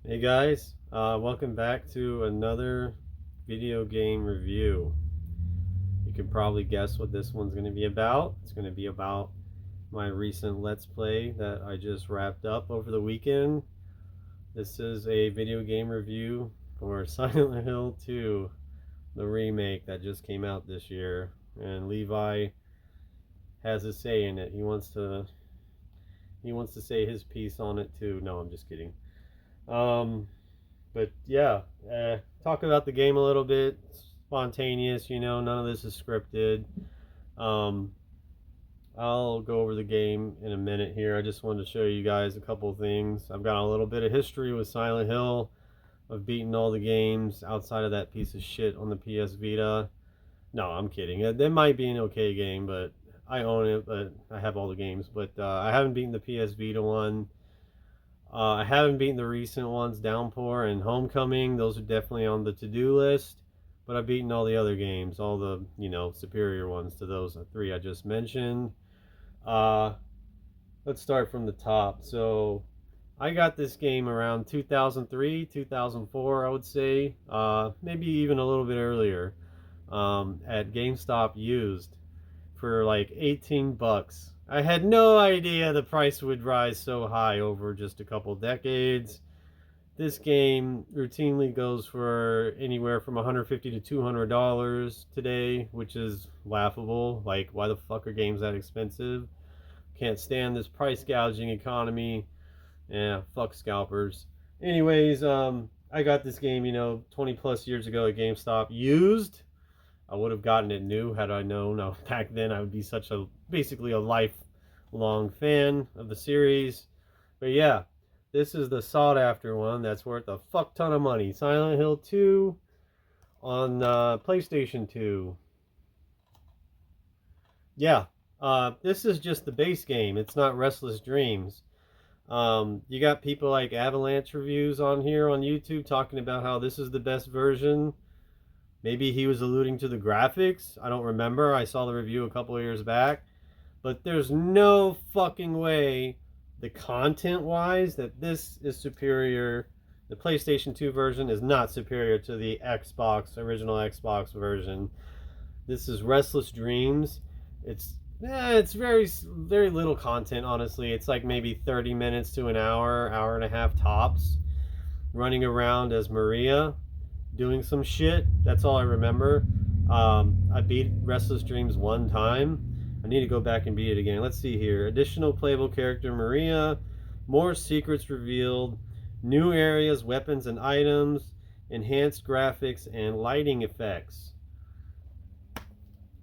Hey guys, welcome back to another video game review. You can probably guess what this one's going to be about. It's going to be about my recent Let's Play that I just wrapped up over the weekend. This is a video game review for Silent Hill 2, the remake that just came out this year. And Levi has a say in it. He wants to say his piece on it too. No, I'm just kidding. Um, But yeah, talk about the game a little bit. Spontaneous, none of this is scripted. Um, I'll go over the game in a minute here. I just wanted to show you guys a couple things. I've got a little bit of history with Silent Hill. I've beaten all the games outside of that piece of shit on the PS Vita. No, I'm kidding. That might be an okay game, but I own it, but I have all the games. But I haven't beaten the PS Vita one. I haven't beaten the recent ones, Downpour and Homecoming. Those are definitely on the to-do list. But I've beaten all the other games, all the, superior ones to those three I just mentioned. Uh, let's start from the top. So I got this game around 2003, 2004, I would say. Maybe even a little bit earlier. At GameStop used for like 18 bucks. I had no idea the price would rise so high over just a couple decades. This game routinely goes for anywhere from $150 to $200 today, which is laughable. Like, why the fuck are games that expensive? Can't stand this price gouging economy. Yeah, fuck scalpers. Anyways, I got this game, 20 plus years ago at GameStop used. I would have gotten it new had I known. Back then, I would be basically a lifelong fan of the series. But yeah, this is the sought after one that's worth a fuck ton of money. Silent Hill 2 on PlayStation 2. Yeah, this is just the base game. It's not Restless Dreams. You got people like Avalanche Reviews on here on YouTube talking about how this is the best version. Maybe he was alluding to the graphics. I don't remember. I saw the review a couple of years back. But there's no fucking way, the content wise, that this is superior. The PlayStation 2 version is not superior to the original Xbox version. This is Restless Dreams. It's very little content, honestly. It's like maybe 30 minutes to an hour and a half tops, running around as Maria, doing some shit. That's all I remember. I beat Restless Dreams one time. I need to go back and beat it again. Let's see here. Additional playable character Maria, more secrets revealed, new areas, weapons and items, enhanced graphics and lighting effects.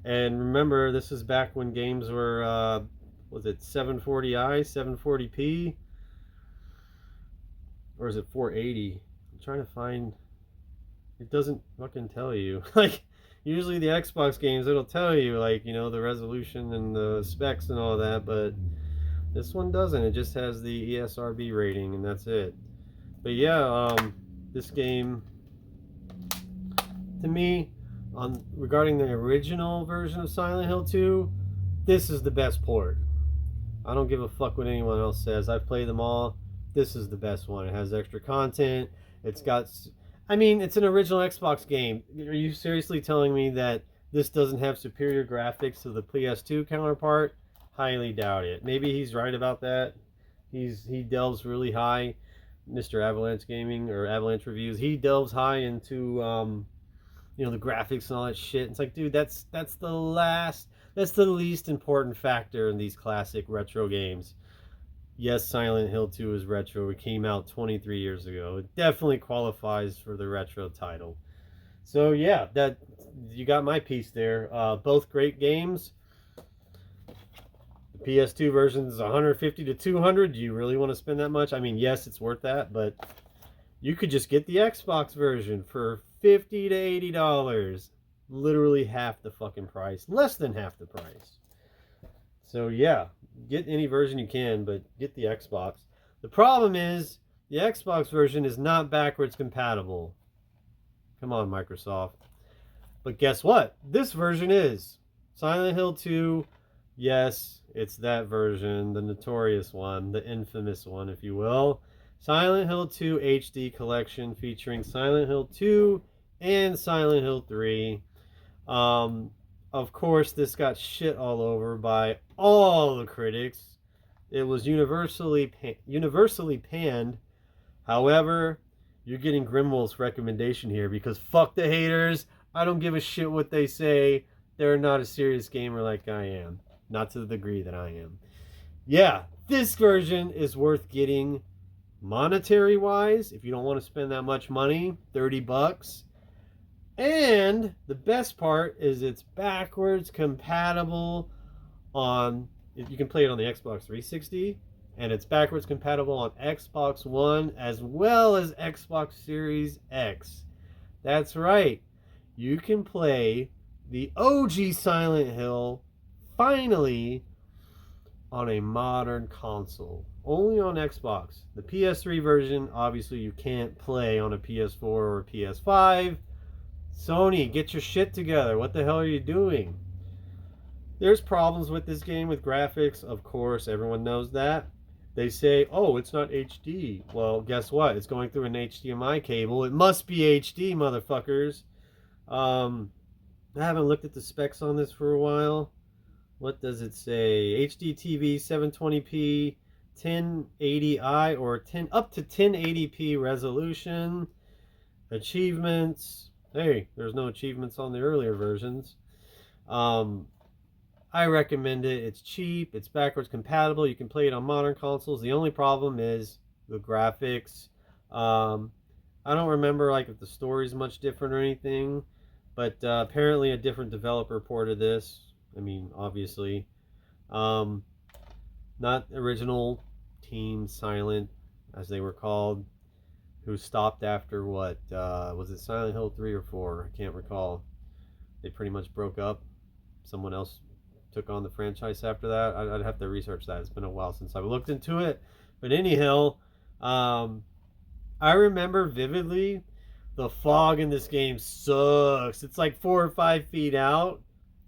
And remember, this is back when games were, was it 740i, 740p? Or is it 480? I'm trying to find. It doesn't fucking tell you. Like, usually the Xbox games, it'll tell you, like, the resolution and the specs and all that, but this one doesn't. It just has the ESRB rating, and that's it. But yeah, this game, to me, regarding the original version of Silent Hill 2, this is the best port. I don't give a fuck what anyone else says. I've played them all. This is the best one. It has extra content. It's got, it's an original Xbox game. Are you seriously telling me that this doesn't have superior graphics to the PS2 counterpart? Highly doubt it. Maybe he's right about that. He delves really high. Mr. Avalanche Gaming or Avalanche Reviews, he delves high into the graphics and all that shit. It's like, dude, that's the least important factor in these classic retro games. Yes, Silent Hill 2 is retro. It came out 23 years ago. It definitely qualifies for the retro title. So yeah, that you got my piece there. Both great games. The PS2 version is 150 to 200. Do you really want to spend that much? Yes, it's worth that, but you could just get the Xbox version for $50 to $80. Literally half the fucking price. Less than half the price. So yeah, get any version you can, but get the Xbox. The problem is, the Xbox version is not backwards compatible. Come on, Microsoft. But guess what? This version is. Silent Hill 2, yes, it's that version, the notorious one, the infamous one, if you will. Silent Hill 2 HD Collection featuring Silent Hill 2 and Silent Hill 3. Um, of course, this got shit all over by all the critics. It was universally panned. However, you're getting Grimwolf's recommendation here because fuck the haters. I don't give a shit what they say. They're not a serious gamer like I am. Not to the degree that I am. Yeah, this version is worth getting monetary wise if you don't want to spend that much money, $30. And the best part is it's backwards compatible on, you can play it on the Xbox 360, and it's backwards compatible on Xbox One as well as Xbox Series X. That's right. You can play the OG Silent Hill finally on a modern console. Only on Xbox. The PS3 version, obviously you can't play on a PS4 or a PS5. Sony, get your shit together. What the hell are you doing? There's problems with this game with graphics. Of course, everyone knows that. They say, oh, it's not HD. Well, guess what? It's going through an HDMI cable. It must be HD, motherfuckers. I haven't looked at the specs on this for a while. What does it say? HD TV 720p 1080i or 10 up to 1080p resolution. Achievements. Hey, there's no achievements on the earlier versions. I recommend it. It's cheap. It's backwards compatible. You can play it on modern consoles. The only problem is the graphics. I don't remember like if the story's much different or anything, but apparently a different developer ported this. I mean, obviously, not original Team Silent, as they were called, who stopped after what was it, Silent Hill 3 or 4? I can't recall. They pretty much broke up. Someone else took on the franchise after that. I'd have to research that. It's been a while since I've looked into it. But anyhow, I remember vividly the fog in this game sucks. It's like 4 or 5 feet out.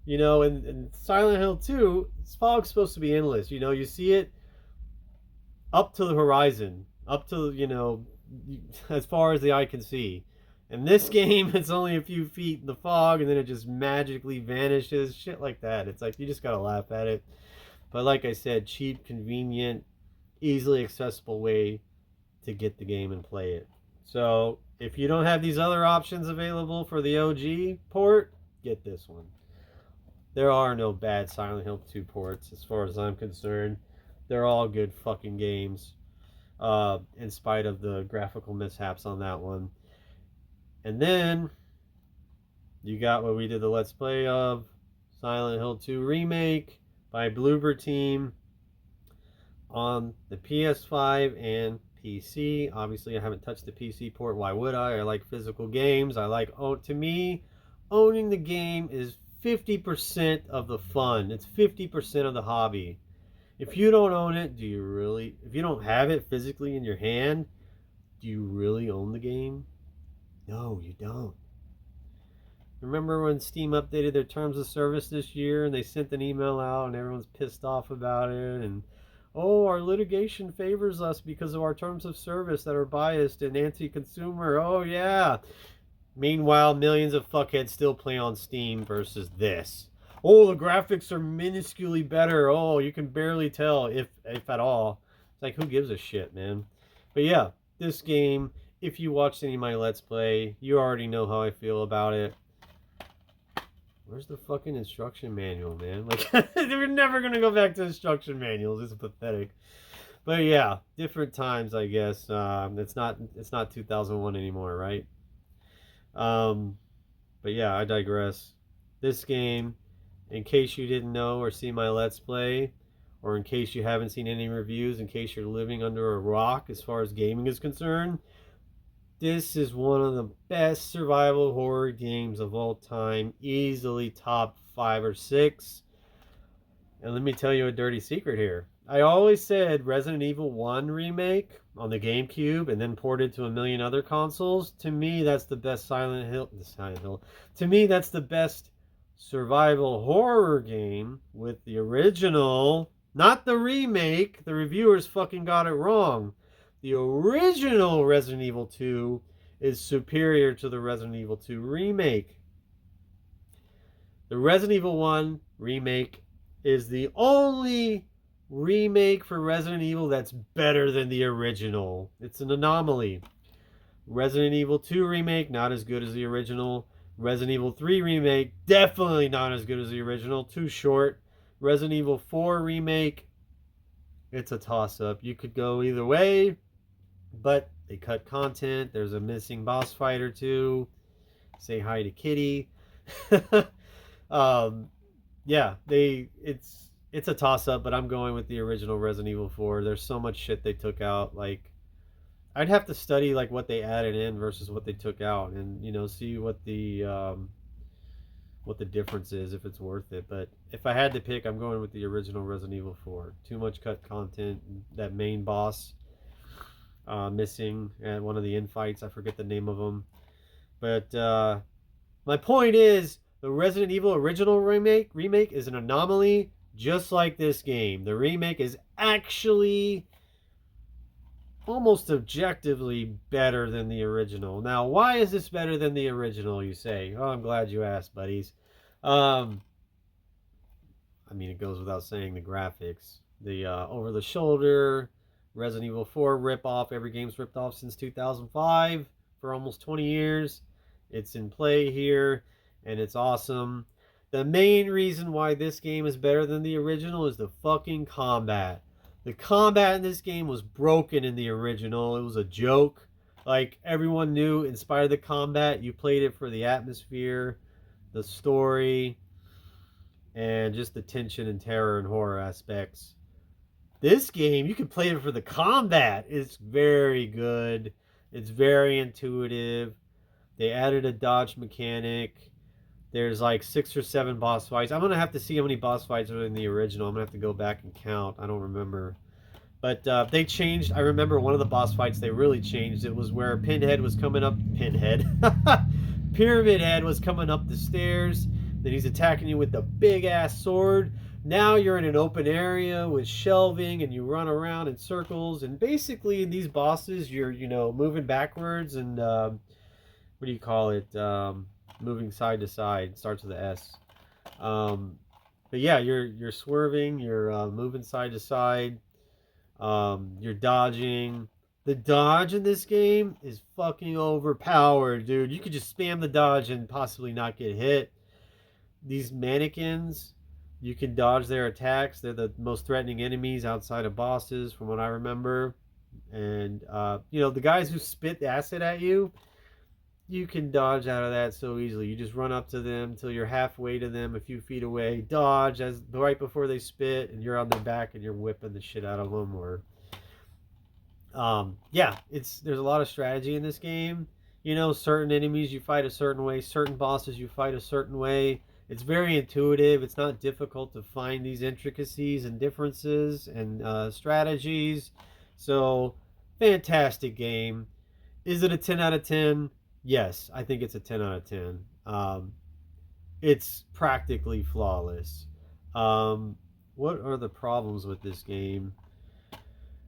You know, and Silent Hill 2, fog's supposed to be endless. You know, you see it up to the horizon, up to, you know, as far as the eye can see. In this game, it's only a few feet in the fog, and then it just magically vanishes. Shit like that. It's like, you just gotta laugh at it. But like I said, cheap, convenient, easily accessible way to get the game and play it. So, if you don't have these other options available for the OG port, get this one. There are no bad Silent Hill 2 ports as far as I'm concerned. They're all good fucking games, in spite of the graphical mishaps on that one. And then you got what we did the Let's Play of, Silent Hill 2 Remake by Bloober Team on the PS5 and PC. Obviously, I haven't touched the PC port. Why would I? I like physical games. I like, to me, owning the game is 50% of the fun. It's 50% of the hobby. If you don't own it, do you really? If you don't have it physically in your hand, do you really own the game? No, you don't. Remember when Steam updated their terms of service this year and they sent an email out and everyone's pissed off about it, and oh, our litigation favors us because of our terms of service that are biased and anti-consumer. Oh yeah. Meanwhile, millions of fuckheads still play on Steam versus this. Oh, the graphics are minusculely better. Oh, you can barely tell, if at all. It's like, who gives a shit, man? But yeah, this game, if you watched any of my Let's Play, you already know how I feel about it. Where's the fucking instruction manual, man? Like, we're never going to go back to instruction manuals. It's pathetic. But yeah, different times, I guess. It's not 2001 anymore, right? But yeah, I digress. This game, in case you didn't know or see my Let's Play, or in case you haven't seen any reviews, in case you're living under a rock as far as gaming is concerned, this is one of the best survival horror games of all time. Easily top 5 or 6. And let me tell you a dirty secret here. I always said Resident Evil 1 remake on the GameCube and then ported to a million other consoles. To me, that's the best Silent Hill. To me, that's the best survival horror game with the original, not the remake. The reviewers fucking got it wrong. the original Resident Evil 2 is superior to the Resident Evil 2 remake. The Resident Evil 1 remake is the only remake for Resident Evil that's better than the original. It's an anomaly. Resident Evil 2 remake, not as good as the original. Resident Evil 3 remake, definitely not as good as the original. Too short. Resident Evil 4 remake, it's a toss-up. You could go either way, but they cut content. There's a missing boss fight or two. Say hi to Kitty. um, yeah, it's a toss-up, but I'm going with the original Resident Evil 4. There's so much shit they took out. Like, I'd have to study like what they added in versus what they took out, and see what the difference is, if it's worth it. But if I had to pick, I'm going with the original Resident Evil 4. Too much cut content. That main boss missing at one of the infights. I forget the name of them. But my point is, the Resident Evil original remake is an anomaly, just like this game. The remake is actually almost objectively better than the original. Now, why is this better than the original, you say? Oh, I'm glad you asked, buddies. I mean, it goes without saying, the graphics. The over-the-shoulder Resident Evil 4 rip-off. Every game's ripped off since 2005 for almost 20 years. It's in play here, and it's awesome. The main reason why this game is better than the original is the fucking combat. The combat in this game was broken in the original. It was a joke. Like, everyone knew, in spite of the combat, you played it for the atmosphere, the story, and just the tension and terror and horror aspects. This game, you can play it for the combat. It's very good. It's very intuitive. They added a dodge mechanic. There's like 6 or 7 boss fights. I'm going to have to see how many boss fights are in the original. I'm going to have to go back and count. I don't remember. But they changed. I remember one of the boss fights they really changed. It was where Pinhead was coming up. Pinhead. Pyramid Head was coming up the stairs. Then he's attacking you with the big-ass sword. Now you're in an open area with shelving, and you run around in circles. And basically, in these bosses, you're, moving backwards and, what do you call it? Moving side to side. Starts with an S. But yeah, you're swerving, you're moving side to side, you're dodging. The dodge in this game is fucking overpowered, dude. You could just spam the dodge and possibly not get hit. These mannequins, you can dodge their attacks. They're the most threatening enemies outside of bosses, from what I remember. And the guys who spit acid at you, you can dodge out of that so easily. You just run up to them till you're halfway to them, a few feet away, dodge as right before they spit, and you're on their back and you're whipping the shit out of them. Or there's a lot of strategy in this game. Certain enemies you fight a certain way, certain bosses you fight a certain way. It's very intuitive. It's not difficult to find these intricacies and differences and strategies. So, fantastic game. Is it a 10 out of 10? Yes, I think it's a 10 out of 10. It's practically flawless. What are the problems with this game?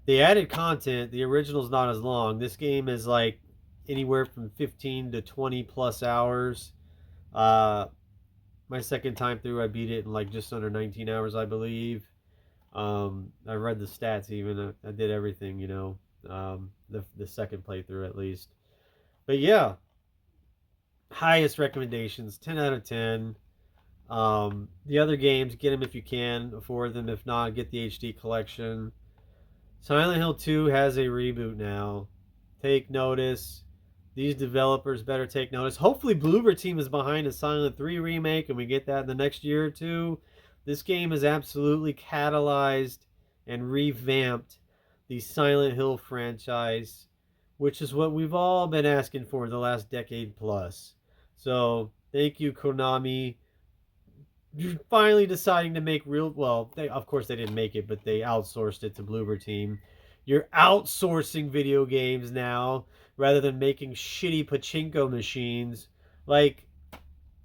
They added content. The original's not as long. This game is like anywhere from 15 to 20 plus hours. My second time through, I beat it in like just under 19 hours, I believe. I read the stats even. I did everything, the second playthrough at least. But yeah, highest recommendations, 10 out of 10. The other games, get them if you can afford them. If not, get the HD collection. Silent Hill 2 has a reboot now. Take notice. These developers better take notice. Hopefully Bloober Team is behind a Silent 3 remake and we get that in the next year or two. This game has absolutely catalyzed and revamped the Silent Hill franchise, which is what we've all been asking for the last decade plus. So, thank you, Konami. You're finally deciding to make real... Well, of course they didn't make it, but they outsourced it to Bloober Team. You're outsourcing video games now, rather than making shitty pachinko machines. Like,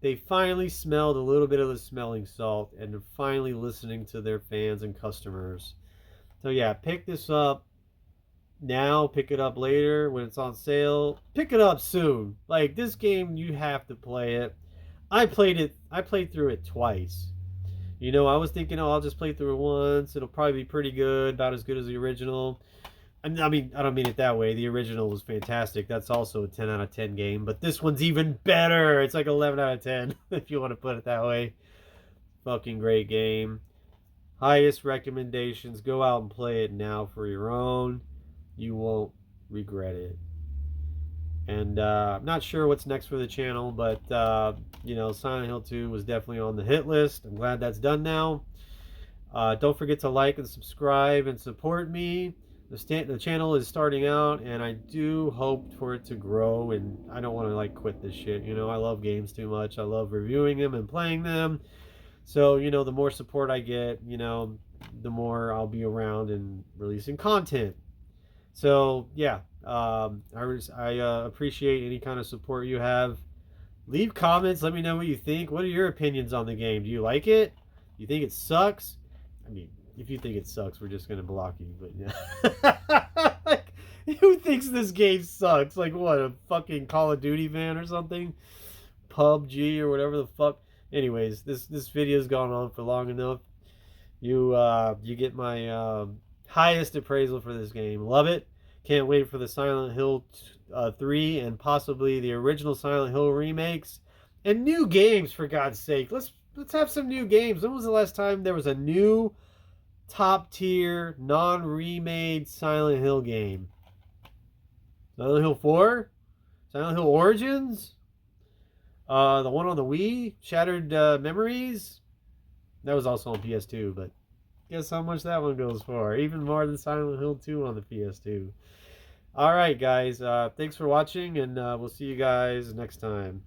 they finally smelled a little bit of the smelling salt, and they're finally listening to their fans and customers. So yeah, pick this up. now, pick it up later when it's on sale. Pick it up soon. Like this game, you have to play it. I played it. I played through it twice. You know, I was thinking, oh, I'll just play through it once. It'll probably be pretty good, about as good as the original. I mean, I don't mean it that way. The original was fantastic. That's also a 10 out of 10 game. But this one's even better. It's like 11 out of 10, if you want to put it that way. Fucking great game. Highest recommendations. Go out and play it now for your own. You won't regret it. And I'm not sure what's next for the channel, but you know, Silent Hill 2 was definitely on the hit list. I'm glad that's done now. Don't forget to like and subscribe and support me. The channel is starting out, and I do hope for it to grow. And I don't want to like quit this shit. You know, I love games too much. I love reviewing them and playing them. So you know, the more support I get, you know, the more I'll be around and releasing content. So yeah, I appreciate any kind of support you have. Leave comments. Let me know what you think. What are your opinions on the game? Do you like it? Do you think it sucks? I mean, if you think it sucks, we're just gonna block you. But yeah, like, who thinks this game sucks? Like what, a fucking Call of Duty fan or something? PUBG or whatever the fuck. Anyways, this video's gone on for long enough. You get my highest appraisal for this game. Love it. Can't wait for the Silent Hill 3 and possibly the original Silent Hill remakes and new games, for God's sake. Let's have some new games. When was the last time there was a new top tier non-remade Silent Hill game? Silent Hill 4? Silent Hill Origins? The one on the Wii? Shattered Memories? That was also on PS2, but guess how much that one goes for? Even more than Silent Hill 2 on the PS2. Alright, guys. Thanks for watching, and we'll see you guys next time.